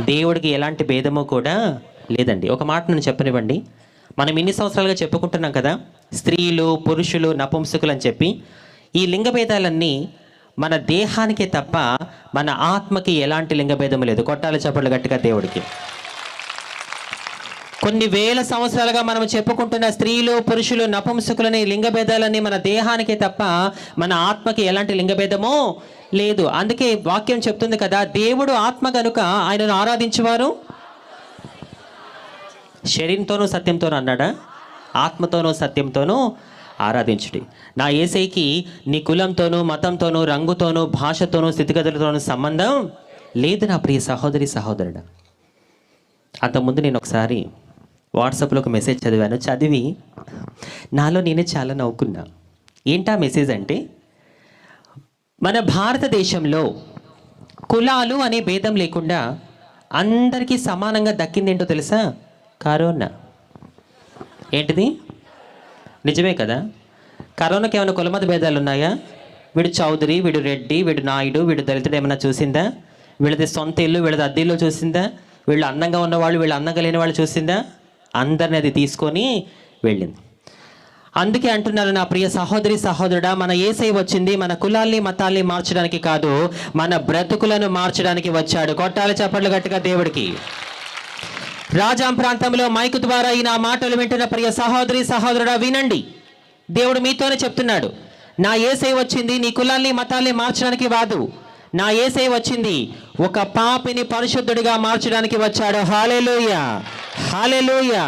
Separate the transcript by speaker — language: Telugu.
Speaker 1: దేవుడికి ఎలాంటి భేదము కూడా లేదండి. ఒక మాట నేను చెప్పనివ్వండి. మనం ఇన్ని సంవత్సరాలుగా చెప్పుకుంటున్నాం కదా, స్త్రీలు పురుషులు నపుంసకులు అని చెప్పి. ఈ లింగ భేదాలన్నీ మన దేహానికే తప్ప మన ఆత్మకి ఎలాంటి లింగ భేదము లేదు. కొట్టాలి చప్పట్లు గట్టిగా దేవుడికి. కొన్ని వేల సంవత్సరాలుగా మనం చెప్పుకుంటున్న స్త్రీలు పురుషులు నపుంసకులని లింగ భేదాలన్నీ మన దేహానికే తప్ప మన ఆత్మకి ఎలాంటి లింగ భేదమో లేదు. అందుకే వాక్యం చెప్తుంది కదా, దేవుడు ఆత్మ కనుక ఆయనను ఆరాధించేవారు శరీరంతోనూ సత్యంతోనూ అన్నాడా? ఆత్మతోనూ సత్యంతోనూ ఆరాధించుడి. నా యేసయ్యకి నీ కులంతోనూ మతంతోనూ రంగుతోనూ భాషతోనూ స్థితిగతులతోనూ సంబంధం లేదు నా ప్రియ సహోదరి సహోదరుడా. అంతకుముందు నేను ఒకసారి వాట్సాప్లో ఒక మెసేజ్ చదివాను. చదివి నాలో నేనే చాలా నవ్వుకున్నా. ఏంటా మెసేజ్ అంటే, మన భారతదేశంలో కులాలు అనే భేదం లేకుండా అందరికీ సమానంగా దక్కింది ఏంటో తెలుసా? కరోనా. ఏంటిది? నిజమే కదా. కరోనాకి ఏమైనా కులమత భేదాలు ఉన్నాయా? వీడు చౌదరి, వీడు రెడ్డి, వీడు నాయుడు, వీడు దళితుడు ఏమైనా చూసిందా? వీళ్ళది సొంత ఇల్లు, వీళ్ళది అద్దె ఇల్లు చూసిందా? వీళ్ళు అందంగా ఉన్నవాళ్ళు, వీళ్ళు అందంగా లేని వాళ్ళు చూసిందా? అందరిని అది తీసుకొని వెళ్ళింది. అందుకే అంటున్నారు నా ప్రియ సహోదరి సహోదరుడా, మన యేసయ్య వచ్చింది మన కులాల్ని మతాల్ని మార్చడానికి కాదు, మన బ్రతుకులను మార్చడానికి వచ్చాడు. కొట్టాలి చప్పట్లు గట్టిగా దేవుడికి. రాజాం ప్రాంతంలో మైకు ద్వారా ఈ నా మాటలు వింటున్న ప్రియ సహోదరి సహోదరుడా వినండి. దేవుడు మీతోనే చెప్తున్నాడు. నా యేసయ్య వచ్చింది నీ కులాల్ని మతాల్ని మార్చడానికి కాదు. నా యేసయ్య వచ్చింది ఒక పాపిని పరిశుద్ధుడిగా మార్చడానికి వచ్చాడు. హల్లెలూయా, హల్లెలూయా.